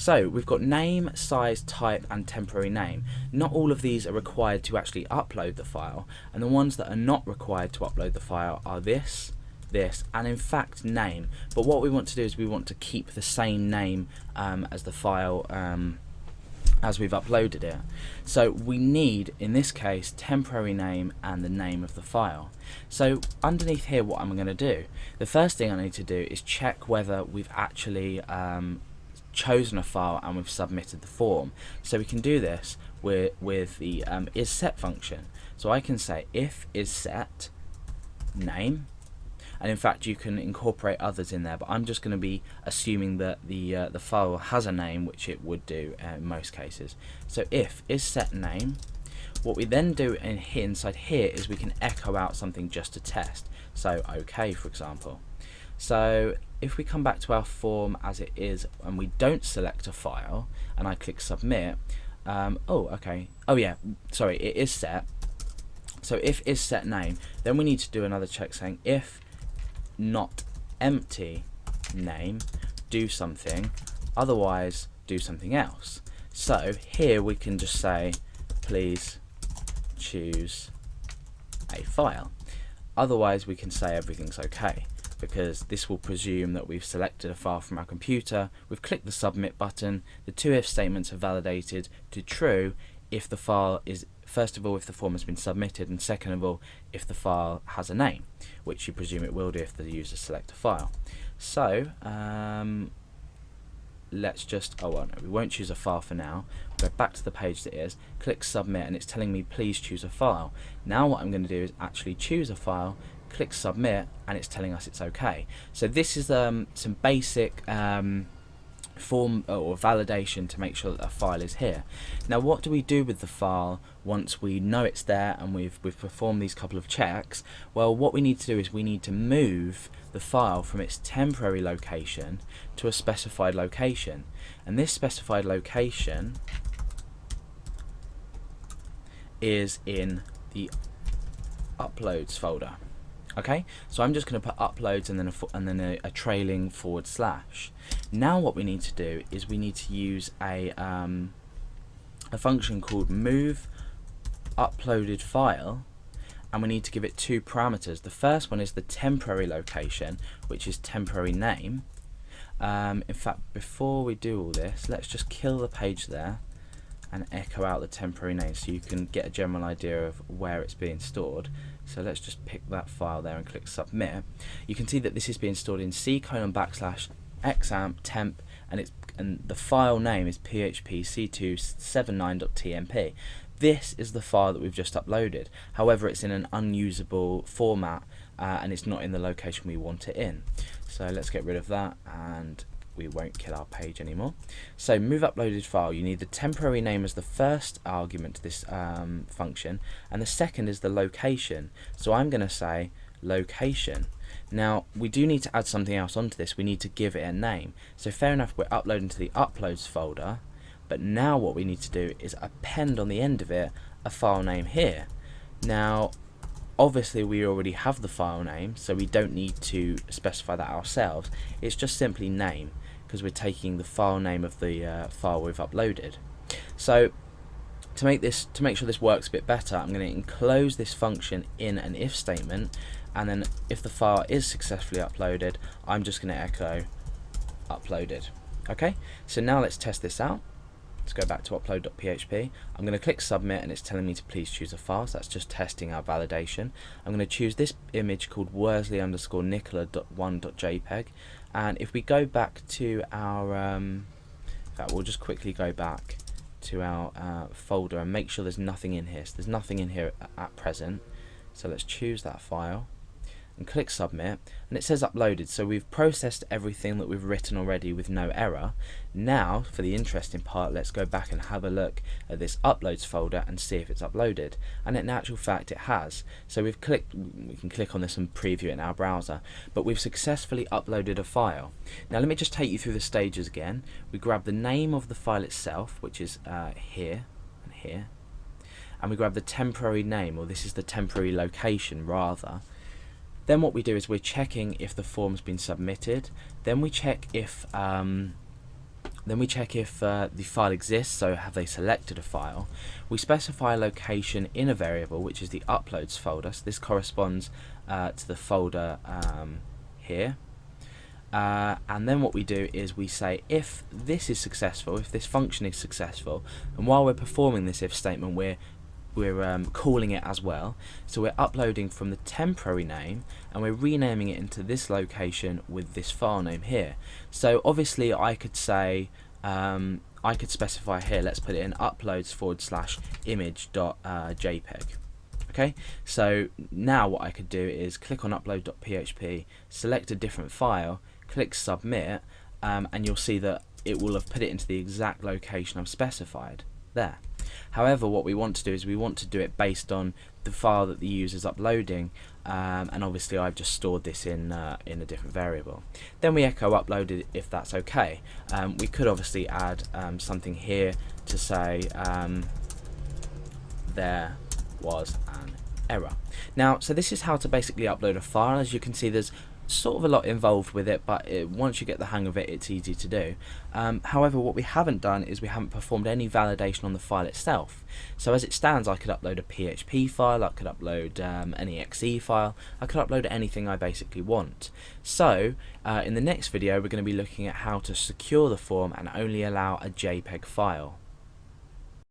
So we've got name, size, type and temporary name. Not all of these are required to actually upload the file, and the ones that are not required to upload the file are this, and in fact name. But what we want to do is we want to keep the same name as the file as we've uploaded it. So we need, in this case, temporary name and the name of the file. So underneath here, what I'm going to do, the first thing I need to do is check whether we've actually chosen a file and we've submitted the form. So we can do this with the isSet function. So I can say if isSet name, and in fact you can incorporate others in there, but I'm just going to be assuming that the file has a name, which it would do in most cases. So if isSet name, what we then do inside here is we can echo out something just to test. So OK, for example. So if we come back to our form as it is and we don't select a file and I click submit, it is set. So if isSet name, then we need to do another check saying if not empty name, do something, otherwise do something else. So here we can just say please choose a file, otherwise we can say everything's okay, because this will presume that we've selected a file from our computer, we've clicked the submit button, the two if statements are validated to true if the file is, first of all, if the form has been submitted, and second of all, if the file has a name, which you presume it will do if the user select a file. So let's just, we won't choose a file for now. Go back to the page that is, click submit, and it's telling me please choose a file. Now what I'm going to do is actually choose a file, click submit, and it's telling us it's okay. So this is some basic form or validation to make sure that a file is here. Now what do we do with the file once we know it's there and we've performed these couple of checks? Well, what we need to do is we need to move the file from its temporary location to a specified location, and this specified location is in the uploads folder. Okay, so I'm just going to put uploads and then a trailing /. Now what we need to do is we need to use a function called move uploaded file, and we need to give it two parameters. The first one is the temporary location, which is temporary name. In fact, before we do all this, let's just kill the page there and echo out the temporary name so you can get a general idea of where it's being stored. So let's just pick that file there and click submit. You can see that this is being stored in c:\examp temp, and the file name is php c279.tmp. This is the file that we've just uploaded. However, it's in an unusable format and it's not in the location we want it in. So let's get rid of that and we won't kill our page anymore. So move uploaded file, you need the temporary name as the first argument to this function, and the second is the location. So I'm going to say location. Now we do need to add something else onto this. We need to give it a name. So fair enough, we're uploading to the uploads folder, but now what we need to do is append on the end of it a file name here. Now obviously we already have the file name, so we don't need to specify that ourselves. It's just simply name, because we're taking the file name of the file we've uploaded. So to make sure this works a bit better, I'm going to enclose this function in an if statement, and then if the file is successfully uploaded, I'm just going to echo uploaded. Okay, so now let's test this out. Let's go back to upload.php. I'm going to click submit and it's telling me to please choose a file, so that's just testing our validation. I'm going to choose this image called worsley_nicola.1.jpg, and if we go back to our in fact we'll just quickly go back to our folder and make sure there's nothing in here. So there's nothing in here at present, so let's choose that file and click submit, and it says uploaded. So we've processed everything that we've written already with no error. Now for the interesting part, let's go back and have a look at this uploads folder and see if it's uploaded, and in actual fact it has. So we can click on this and preview it in our browser, but we've successfully uploaded a file. Now let me just take you through the stages again. We grab the name of the file itself, which is here and here, and we grab the temporary name, or this is the temporary location rather. Then what we do is we're checking if the form's been submitted. Then we check if Then we check if the file exists, so have they selected a file. We specify a location in a variable, which is the uploads folder. So this corresponds to the folder here. And then what we do is we say if this is successful, if this function is successful, and while we're performing this if statement we're calling it as well. So we're uploading from the temporary name and we're renaming it into this location with this file name here. So obviously I could say I could specify here, let's put it in uploads / image.jpg. Okay, so now what I could do is click on upload.php, select a different file, click submit, and you'll see that it will have put it into the exact location I've specified there. However, what we want to do is we want to do it based on the file that the user is uploading, and obviously I've just stored this in a different variable. Then we echo uploaded if that's okay. We could obviously add something here to say there was an error. Now, so this is how to basically upload a file. As you can see, there's sort of a lot involved with it, but once you get the hang of it, it's easy to do. However, what we haven't done is we haven't performed any validation on the file itself. So as it stands, I could upload a PHP file, I could upload an exe file, I could upload anything I basically want. So in the next video, we're going to be looking at how to secure the form and only allow a JPEG file.